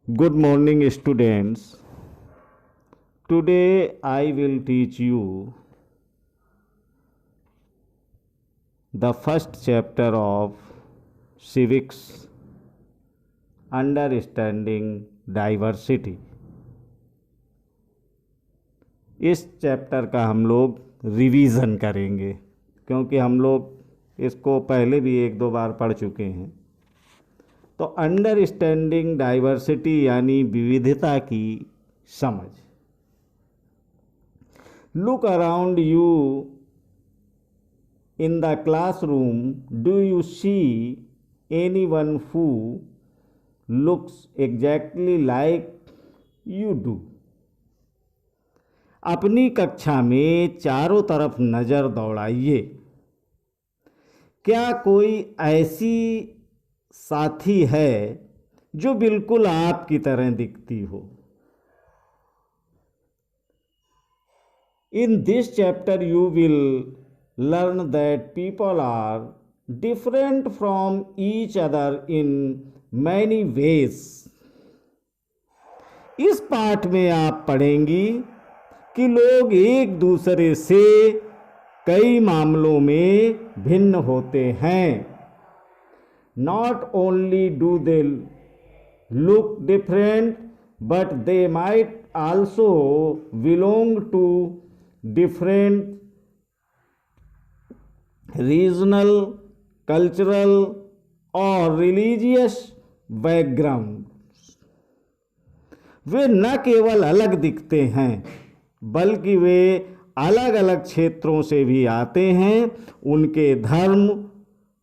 Good morning, students. Today I will teach you the first chapter of Civics Understanding Diversity. इस chapter का हम लोग revision करेंगे क्योंकि हम लोग इसको पहले भी एक दो बार पढ़ चुके हैं। तो अंडरस्टैंडिंग डाइवर्सिटी यानी विविधता की समझ। Look around you in the classroom, do you see anyone who looks exactly like you do. अपनी कक्षा में चारों तरफ नजर दौड़ाइए। क्या कोई ऐसी साथी है जो बिल्कुल आपकी तरह दिखती हो। In this chapter you will learn that people are different from each other in many ways. इस पाठ में आप पढ़ेंगी कि लोग एक दूसरे से कई मामलों में भिन्न होते हैं। Not only do they look different, but they might also belong to different regional, cultural or religious backgrounds. वे न केवल अलग दिखते हैं बल्कि वे अलग अलग क्षेत्रों से भी आते हैं। उनके धर्म,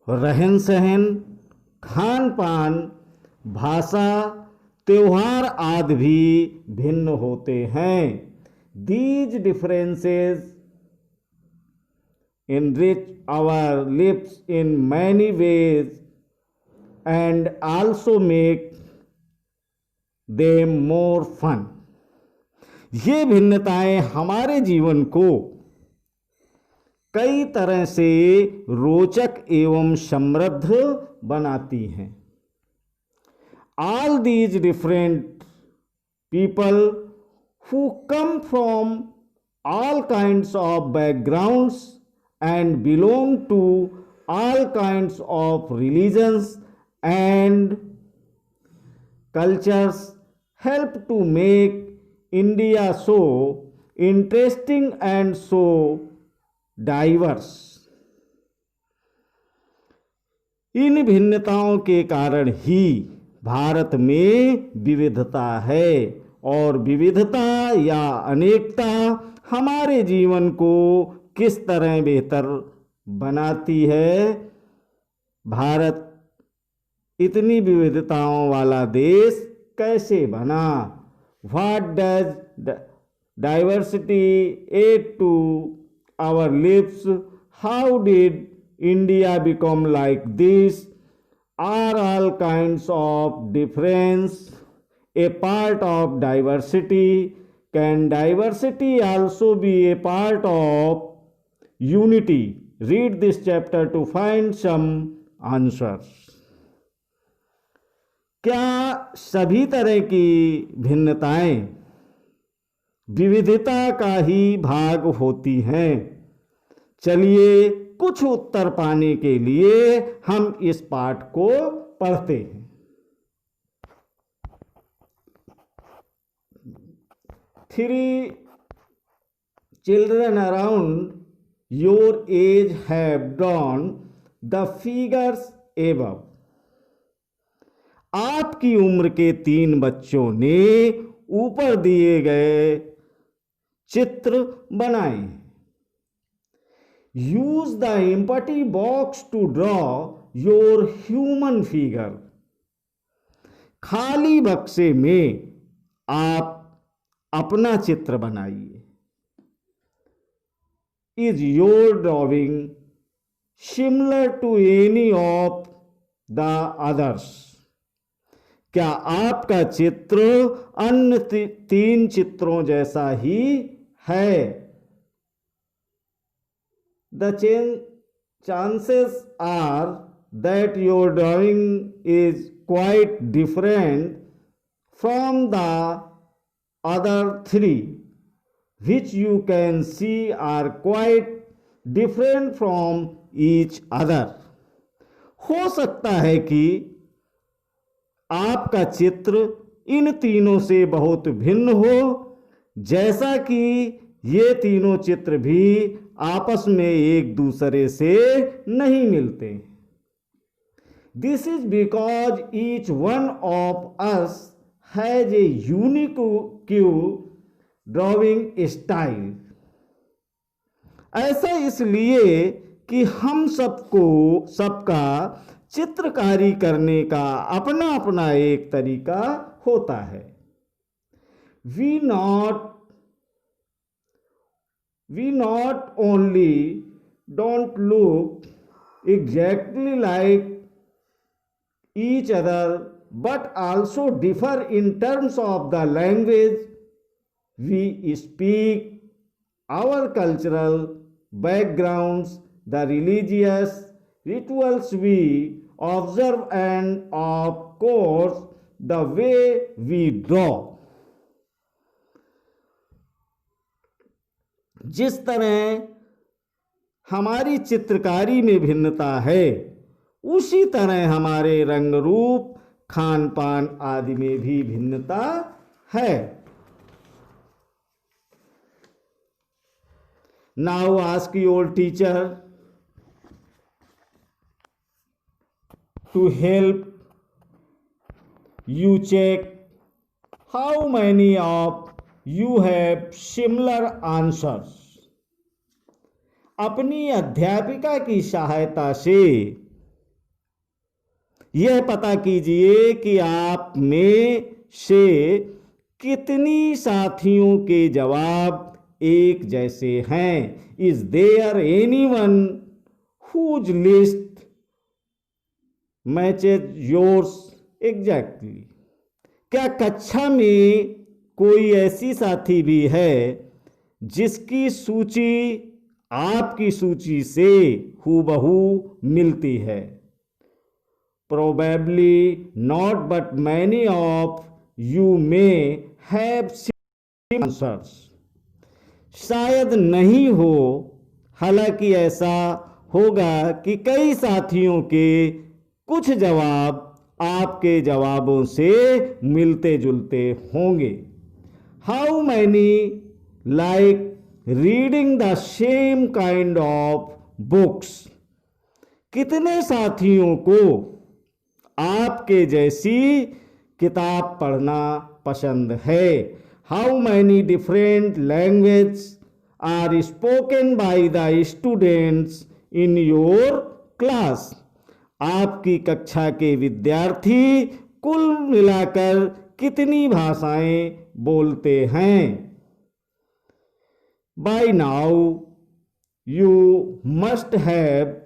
रहन सहन, खान पान, भाषा, त्योहार आदि भी भिन्न होते हैं। These differences enrich our lives in many ways and also make them more fun. ये भिन्नताएं हमारे जीवन को कई तरह से रोचक एवं समृद्ध बनाती हैं। All these different people who come from all kinds of backgrounds and belong to all kinds of religions and cultures help to make India so interesting and so diverse. इन भिन्नताओं के कारण ही भारत में विविधता है और विविधता या अनेकता हमारे जीवन को किस तरह बेहतर बनाती है। भारत इतनी विविधताओं वाला देश कैसे बना? What does diversity add to our lives? How did India become like this? Are all kinds of difference a part of diversity? Can diversity also be a part of unity? Read this chapter to find some answers. क्या सभी तरह की भिन्नताएं विविधता का ही भाग होती हैं? चलिए कुछ उत्तर पाने के लिए हम इस पाठ को पढ़ते हैं। Three children around your age have drawn the figures above. आपकी उम्र के 3 बच्चों ने ऊपर दिए गए चित्र बनाए। Use the empty box to draw your human figure. खाली बक्से में आप अपना चित्र बनाइए। Is your drawing similar to any of the others? क्या आपका चित्र अन्य 3 चित्रों जैसा ही है? The chances are that your drawing is quite different from the other three, which you can see are quite different from each other. हो सकता है कि आपका चित्र इन तीनों से बहुत भिन्न हो, जैसा कि ये तीनों चित्र भी आपस में एक दूसरे से नहीं मिलते। This is because each one of us has a unique drawing style. ऐसा इसलिए कि हम सबका चित्रकारी करने का अपना अपना एक तरीका होता है। We not only don't look exactly like each other, but also differ in terms of the language we speak, our cultural backgrounds, the religious rituals we observe, and of course the way we draw. जिस तरह हमारी चित्रकारी में भिन्नता है, उसी तरह हमारे रंग रूप, खान पान आदि में भी भिन्नता है। Now ask your teacher to help you check how many of you have similar answers. अपनी अध्यापिका की सहायता से यह पता कीजिए कि आप में से कितनी साथियों के जवाब एक जैसे हैं। Is there anyone whose list matches yours exactly? क्या कक्षा में कोई ऐसी साथी भी है जिसकी सूची आपकी सूची से हूबहू मिलती है? Probably not, but many of you may have similar answers. शायद नहीं हो, हालांकि ऐसा होगा कि कई साथियों के कुछ जवाब आपके जवाबों से मिलते जुलते होंगे। How many like reading the same kind of books? कितने साथियों को आपके जैसी किताब पढ़ना पसंद है? How many different languages are spoken by the students in your class? आपकी कक्षा के विद्यार्थी कुल मिलाकर कितनी भाषाएं बोलते हैं? By now you must have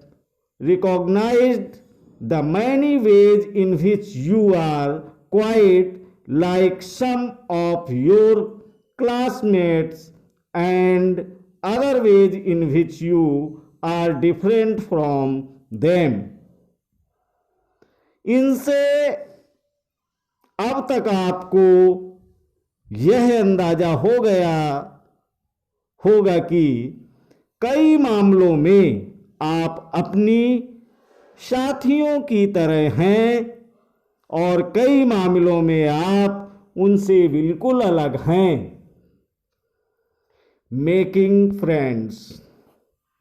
recognized the many ways in which you are quite like some of your classmates and other ways in which you are different from them. इनसे अब तक आपको यह अंदाजा हो गया होगा कि कई मामलों में आप अपनी साथियों की तरह हैं और कई मामलों में आप उनसे बिल्कुल अलग हैं। मेकिंग फ्रेंड्स,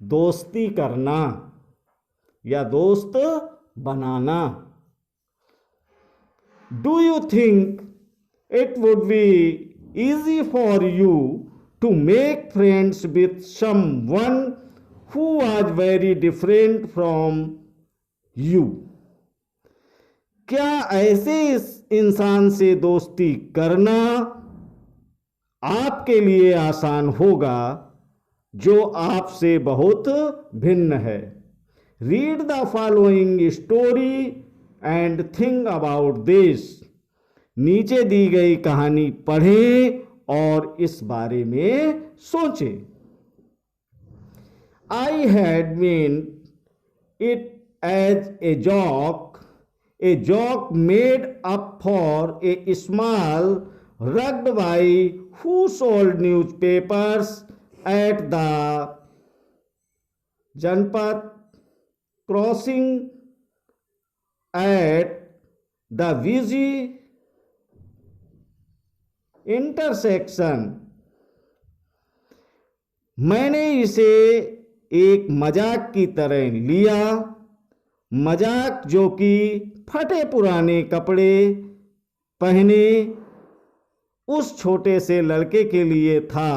दोस्ती करना या दोस्त बनाना। Do you think it would be easy for you to make friends with someone who was very different from you? क्या ऐसे इस इंसान से दोस्ती करना आपके लिए आसान होगा जो आपसे बहुत भिन्न है? Read the following story and think about this. नीचे दी गई कहानी पढ़ें और इस बारे में सोचें। I had meant it as a joke made up for a small rugged boy who sold newspapers at the Janpat crossing at the busy intersection. मैंने इसे एक मजाक की तरह लिया, मजाक जो कि फटे पुराने कपड़े पहने उस छोटे से लड़के के लिए था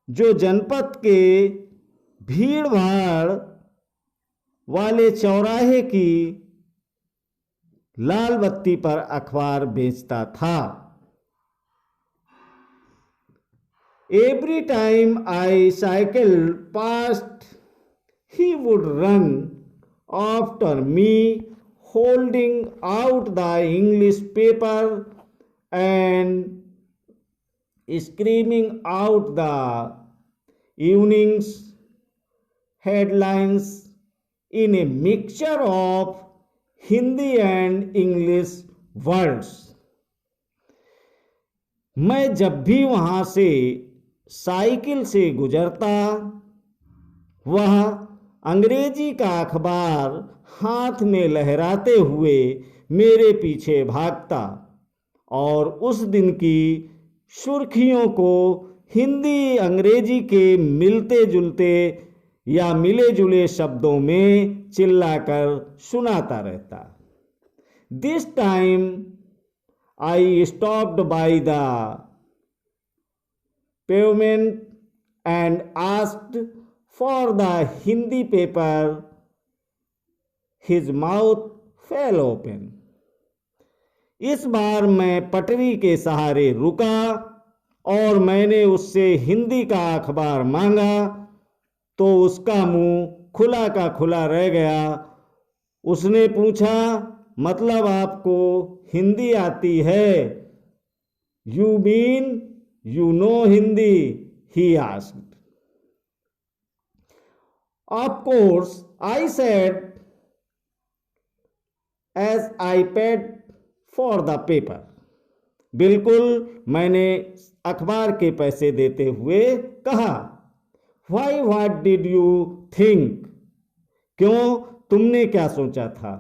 जो जनपद के भीड़ भाड़ वाले चौराहे की लाल बत्ती पर अखबार बेचता था। Every time I cycled past, he would run after me, holding out the English paper and screaming out the evening's headlines in a mixture of Hindi and English words. मैं जब भी वहाँ से साइकिल से गुजरता, वह अंग्रेजी का अखबार हाथ में लहराते हुए मेरे पीछे भागता और उस दिन की सुर्खियों को हिंदी अंग्रेजी के मिलते जुलते या मिले जुले शब्दों में चिल्लाकर सुनाता रहता। This time I stopped by the pavement and asked for the Hindi paper. His mouth fell open. इस बार मैं पटरी के सहारे रुका और मैंने उससे हिंदी का अखबार मांगा तो उसका मुंह खुला का खुला रह गया। उसने पूछा, मतलब आपको हिंदी आती है? You mean you know Hindi? He asked. Of course, I said as I paid for the paper. बिल्कुल, मैंने अखबार के पैसे देते हुए कहा। Why, what did you think? क्यों, तुमने क्या सोचा था?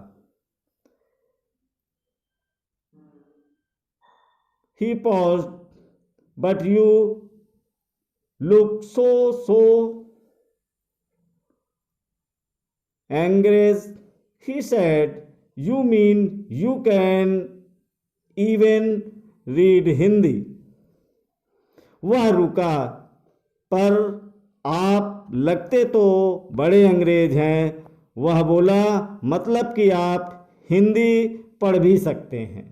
He paused. But you look so angry. He said, you mean you can even read Hindi? वह रुका, पर आप लगते तो बड़े अंग्रेज हैं। वह बोला, मतलब कि आप हिंदी पढ़ भी सकते हैं।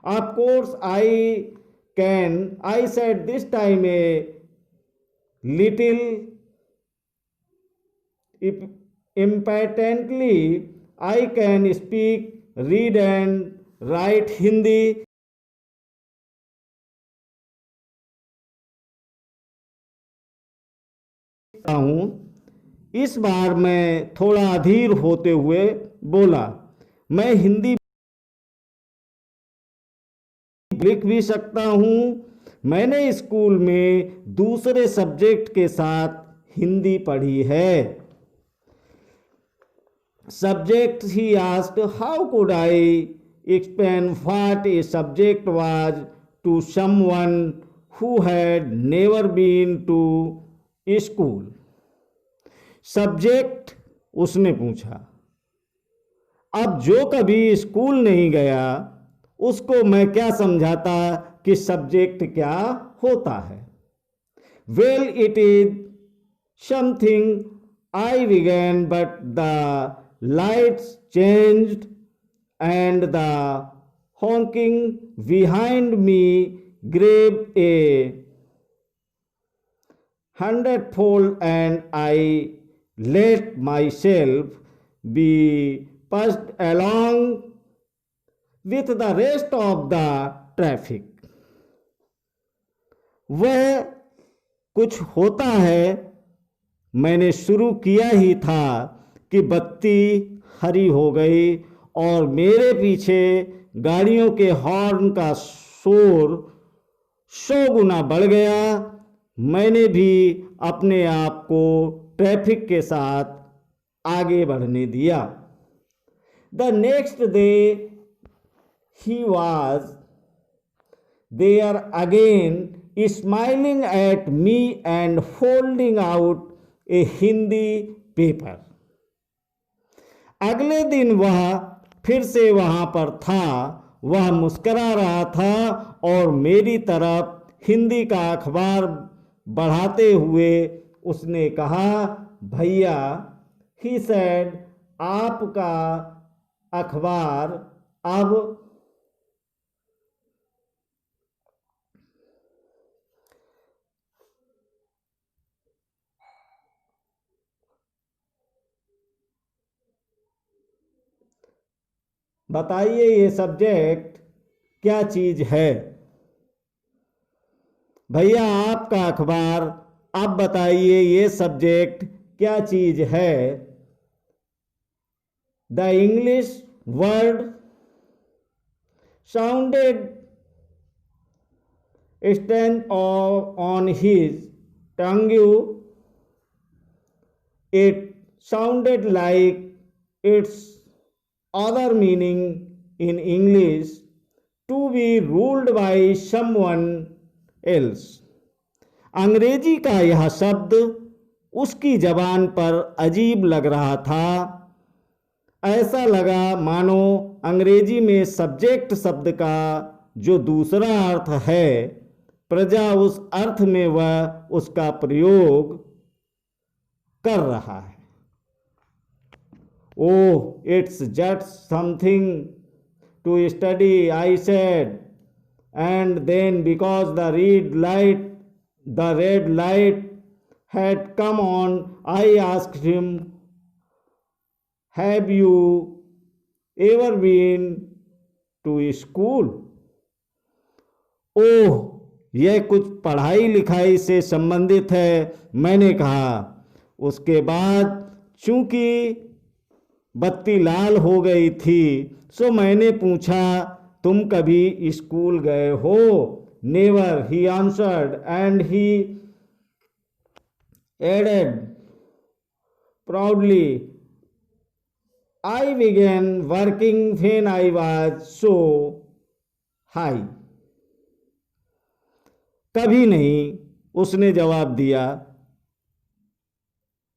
Of course I can, I said this time a little impatiently. I can speak, read and write Hindi. इस बार मैं थोड़ा अधीर होते हुए बोला, मैं हिंदी लिख भी सकता हूँ। मैंने स्कूल में दूसरे सब्जेक्ट के साथ हिंदी पढ़ी है। Subject he asked, how could I explain what a subject was to someone who had never been to school. Subject उसने पूछा। अब जो कभी स्कूल नहीं गया उसको मैं क्या समझाता कि सब्जेक्ट क्या होता है। Well it is something I began but the lights changed and the honking behind me grabbed a 100-fold and I let myself be pushed along with the rest of the traffic. वह कुछ होता है मैंने शुरू किया ही था कि बत्ती हरी हो गई और मेरे पीछे गाड़ियों के हॉर्न का शोर 100 गुना बढ़ गया। मैंने भी अपने आप को ट्रैफिक के साथ आगे बढ़ने दिया। The next day he was there again, smiling at me and holding out a Hindi paper. अगले दिन वह फिर से वहां पर था। वह मुस्करा रहा था और मेरी तरफ हिंदी का अखबार बढ़ाते हुए उसने कहा, भैया, ही सेड, आपका अखबार अब बताइए ये सब्जेक्ट क्या चीज है। भैया, आपका अखबार अब बताइए ये सब्जेक्ट क्या चीज है। The English word sounded stand on his tongue. It sounded like its other meaning in English, to be ruled by someone else. अंग्रेजी का यह शब्द उसकी जबान पर अजीब लग रहा था। ऐसा लगा मानो अंग्रेजी में सब्जेक्ट शब्द का जो दूसरा अर्थ है, प्रजा उस अर्थ में वह उसका प्रयोग कर रहा है। Oh, it's just something to study, I said, and then because the red light had come on, I asked him, have you ever been to school? ओह, यह कुछ पढ़ाई लिखाई से संबंधित है, मैंने कहा। उसके बाद चूंकि बत्ती लाल हो गई थी, सो मैंने पूछा, तुम कभी स्कूल गए हो? Never, he answered, and he added proudly, I began working when I was so high. कभी नहीं, उसने जवाब दिया।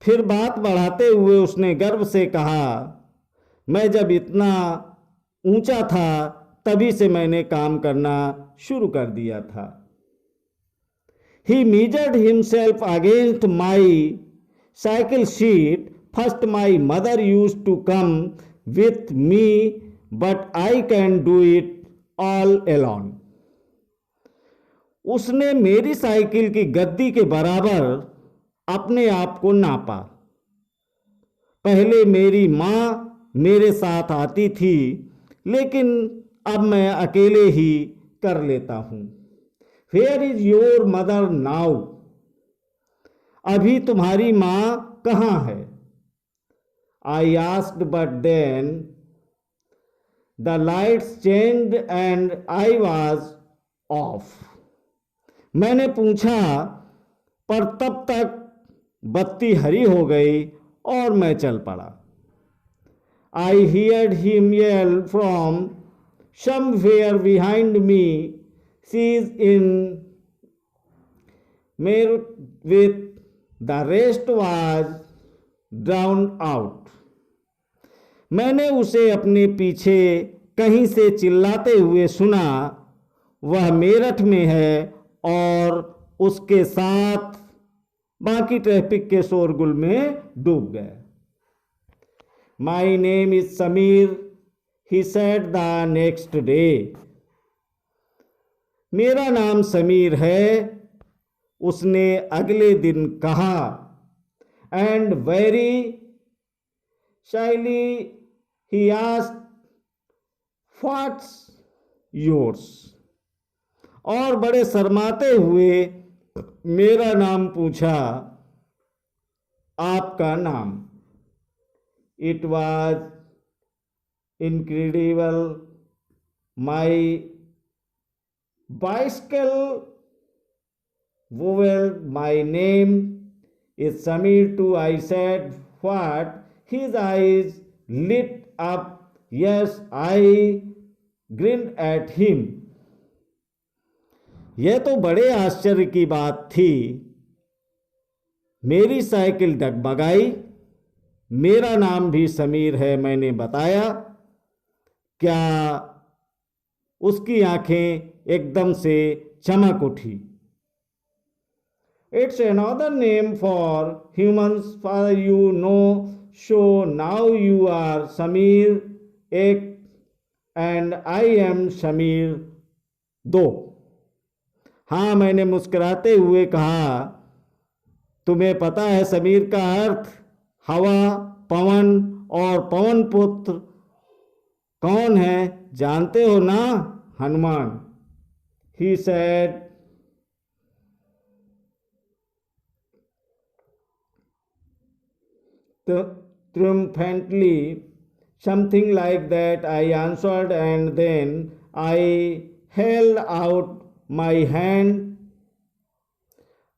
फिर बात बढ़ाते हुए उसने गर्व से कहा, मैं जब इतना ऊंचा था तभी से मैंने काम करना शुरू कर दिया था। He measured himself against my cycle seat. First my mother used to come with me, but I can do it all alone. उसने मेरी साइकिल की गद्दी के बराबर अपने आप को नापा। पहले मेरी माँ मेरे साथ आती थी, लेकिन अब मैं अकेले ही कर लेता हूँ। Where is your mother now? अभी तुम्हारी माँ कहाँ है? I asked, but then the lights changed and I was off. मैंने पूछा, पर तब तक बत्ती हरी हो गई और मैं चल पड़ा। I heard him yell from somewhere behind me, she's in mere with the rest was drowned out. मैंने उसे अपने पीछे कहीं से चिल्लाते हुए सुना, वह मेरठ में है और उसके साथ बाकी ट्रैफिक के शोरगुल में डूब गया। My name is Sameer, he said the next day. मेरा नाम समीर है, उसने अगले दिन कहा। And very shyly he asked, what's yours? और बड़े शर्माते हुए मेरा नाम पूछा, आपका नाम? It was incredible. My bicycle wobbled. My name is Samir too, I said. What? His eyes lit up. Yes, I grinned at him. यह तो बड़े आश्चर्य की बात थी। मेरी साइकिल डगमगाई। मेरा नाम भी समीर है, मैंने बताया। क्या उसकी आंखें एकदम से चमक उठी। It's another name for humans for you know, so now you are Sameer एक एंड आई एम समीर दो। हाँ, मैंने मुस्कुराते हुए कहा, तुम्हें पता है समीर का अर्थ? हवा, पवन और पवन पुत्र कौन है जानते हो ना? Hanuman. He said triumphantly. Something like that, I answered, and then I held out my hand.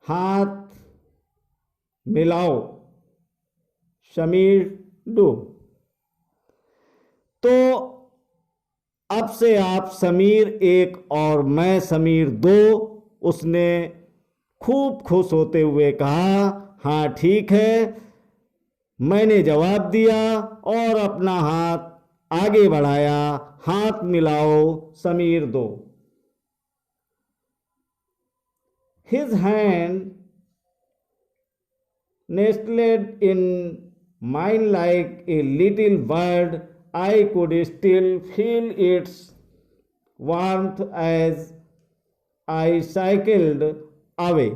हाथ मिलाओ, समीर दो। तो अब से आप समीर एक और मैं समीर दो, उसने खूब खुश होते हुए कहा। हाँ ठीक है, मैंने जवाब दिया और अपना हाथ आगे बढ़ाया। हाथ मिलाओ, समीर दो। His hand nestled in mine like a little bird. I could still feel its warmth as I cycled away.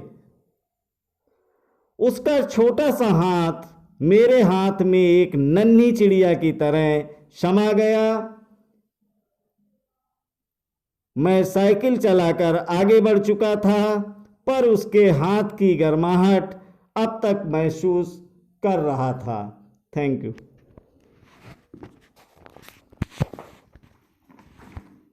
उसका छोटा सा हाथ मेरे हाथ में एक नन्ही चिड़िया की तरह समा गया। मैं साइकिल चलाकर आगे बढ़ चुका था, पर उसके हाथ की गर्माहट अब तक महसूस कर रहा था। Thank you.